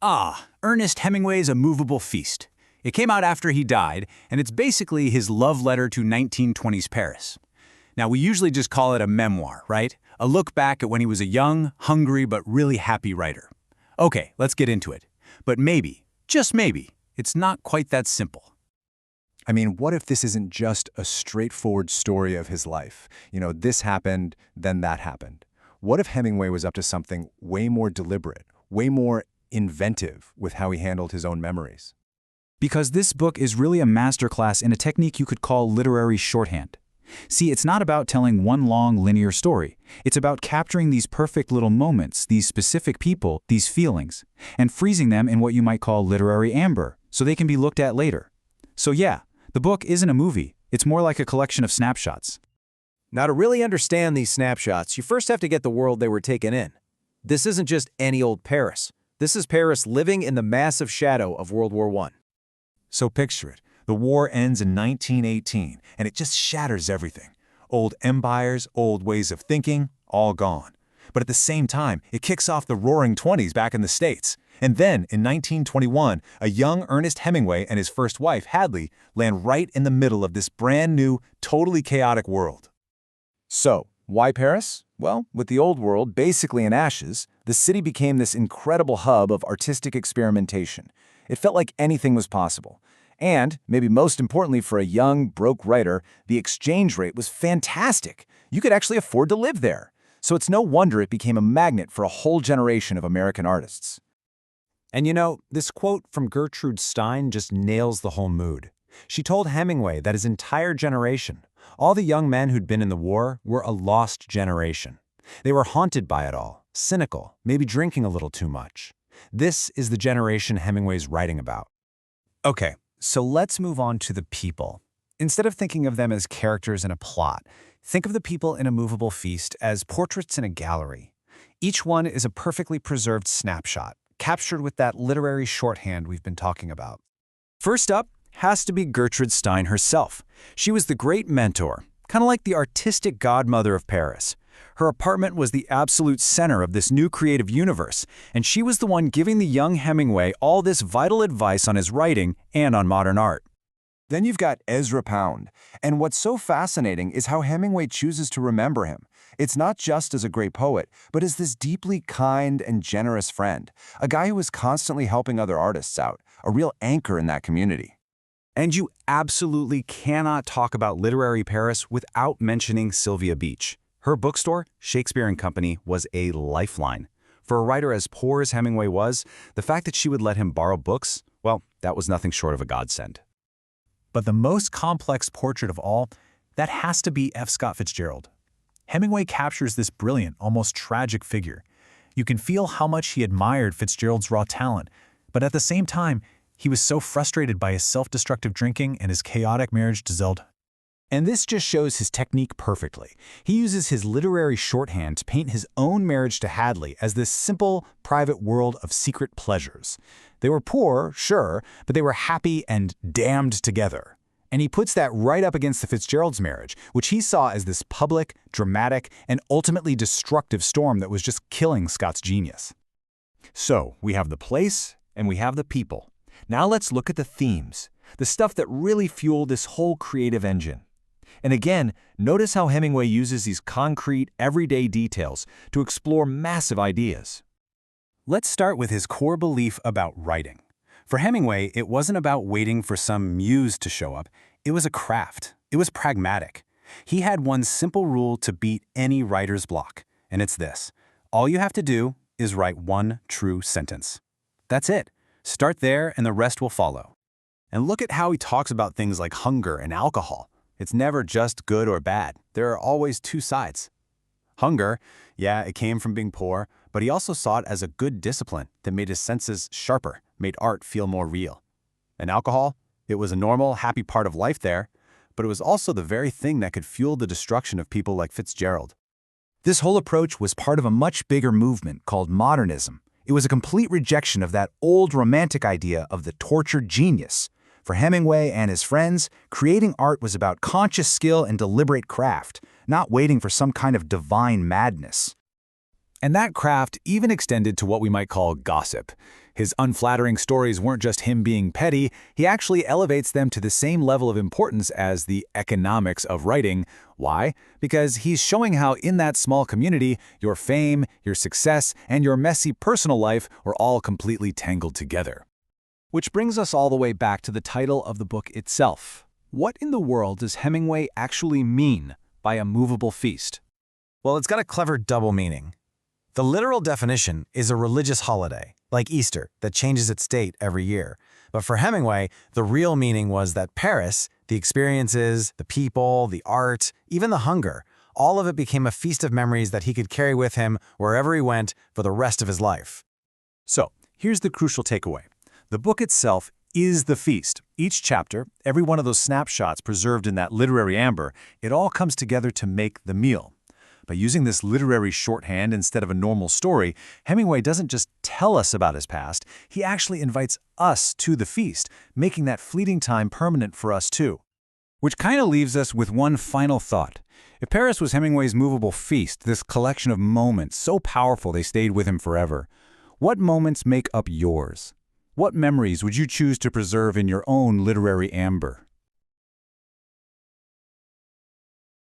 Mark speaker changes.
Speaker 1: Ernest Hemingway's A Moveable Feast. It came out after he died, and it's basically his love letter to 1920s Paris. Now, we usually just call it a memoir, right? A look back at when he was a young, hungry, but really happy writer. Okay, let's get into it. But maybe, just maybe, it's not quite that simple.
Speaker 2: I mean, what if this isn't just a straightforward story of his life? This happened, then that happened. What if Hemingway was up to something way more deliberate, way more inventive with how he handled his own memories?
Speaker 3: Because this book is really a masterclass in a technique you could call literary shorthand. See, it's not about telling one long, linear story. It's about capturing these perfect little moments, these specific people, these feelings, and freezing them in what you might call literary amber, so they can be looked at later. So yeah, the book isn't a movie. It's more like a collection of snapshots.
Speaker 4: Now, to really understand these snapshots, you first have to get the world they were taken in. This isn't just any old Paris. This is Paris living in the massive shadow of World War I.
Speaker 5: So picture it. The war ends in 1918, and it just shatters everything. Old empires, old ways of thinking, all gone. But at the same time, it kicks off the roaring 20s back in the States. And then, in 1921, a young Ernest Hemingway and his first wife, Hadley, land right in the middle of this brand new, totally chaotic world.
Speaker 2: So, why Paris? Well, with the old world basically in ashes, the city became this incredible hub of artistic experimentation. It felt like anything was possible. And, maybe most importantly for a young, broke writer, the exchange rate was fantastic. You could actually afford to live there. So it's no wonder it became a magnet for a whole generation of American artists.
Speaker 4: And this quote from Gertrude Stein just nails the whole mood. She told Hemingway that his entire generation, all the young men who'd been in the war, were a lost generation. They were haunted by it all, cynical, maybe drinking a little too much. This is the generation Hemingway's writing about.
Speaker 3: Okay, so let's move on to the people. Instead of thinking of them as characters in a plot, think of the people in A Moveable Feast as portraits in a gallery. Each one is a perfectly preserved snapshot, captured with that literary shorthand we've been talking about. First up has to be Gertrude Stein herself. She was the great mentor, kind of like the artistic godmother of Paris. Her apartment was the absolute center of this new creative universe, and she was the one giving the young Hemingway all this vital advice on his writing and on modern art.
Speaker 2: Then you've got Ezra Pound, and what's so fascinating is how Hemingway chooses to remember him. It's not just as a great poet, but as this deeply kind and generous friend, a guy who was constantly helping other artists out, a real anchor in that community.
Speaker 3: And you absolutely cannot talk about literary Paris without mentioning Sylvia Beach. Her bookstore, Shakespeare and Company, was a lifeline. For a writer as poor as Hemingway was, the fact that she would let him borrow books, well, that was nothing short of a godsend.
Speaker 1: But the most complex portrait of all, that has to be F. Scott Fitzgerald. Hemingway captures this brilliant, almost tragic figure. You can feel how much he admired Fitzgerald's raw talent, but at the same time, he was so frustrated by his self-destructive drinking and his chaotic marriage to Zelda.
Speaker 3: And this just shows his technique perfectly. He uses his literary shorthand to paint his own marriage to Hadley as this simple, private world of secret pleasures. They were poor, sure, but they were happy and damned together. And he puts that right up against the Fitzgerald's marriage, which he saw as this public, dramatic, and ultimately destructive storm that was just killing Scott's genius.
Speaker 5: So, we have the place and we have the people. Now let's look at the themes, the stuff that really fuel this whole creative engine. And again, notice how Hemingway uses these concrete, everyday details to explore massive ideas.
Speaker 1: Let's start with his core belief about writing. For Hemingway, it wasn't about waiting for some muse to show up. It was a craft. It was pragmatic. He had one simple rule to beat any writer's block, and it's this. All you have to do is write one true sentence. That's it. Start there and the rest will follow. And look at how he talks about things like hunger and alcohol. It's never just good or bad. There are always two sides. Hunger, yeah, it came from being poor, but he also saw it as a good discipline that made his senses sharper, made art feel more real. And alcohol, it was a normal, happy part of life there, but it was also the very thing that could fuel the destruction of people like Fitzgerald.
Speaker 3: This whole approach was part of a much bigger movement called modernism. It was a complete rejection of that old romantic idea of the tortured genius. For Hemingway and his friends, creating art was about conscious skill and deliberate craft, not waiting for some kind of divine madness.
Speaker 1: And that craft even extended to what we might call gossip.
Speaker 3: His unflattering stories weren't just him being petty, he actually elevates them to the same level of importance as the economics of writing. Why? Because he's showing how in that small community, your fame, your success, and your messy personal life are all completely tangled together. Which brings us all the way back to the title of the book itself. What in the world does Hemingway actually mean by a movable feast?
Speaker 4: Well, it's got a clever double meaning. The literal definition is a religious holiday, like Easter, that changes its date every year. But for Hemingway, the real meaning was that Paris, the experiences, the people, the art, even the hunger, all of it became a feast of memories that he could carry with him wherever he went for the rest of his life.
Speaker 3: So, here's the crucial takeaway. The book itself is the feast. Each chapter, every one of those snapshots preserved in that literary amber, it all comes together to make the meal. By using this literary shorthand instead of a normal story, Hemingway doesn't just tell us about his past, he actually invites us to the feast, making that fleeting time permanent for us too. Which kind of leaves us with one final thought. If Paris was Hemingway's movable feast, this collection of moments so powerful they stayed with him forever, what moments make up yours? What memories would you choose to preserve in your own literary amber?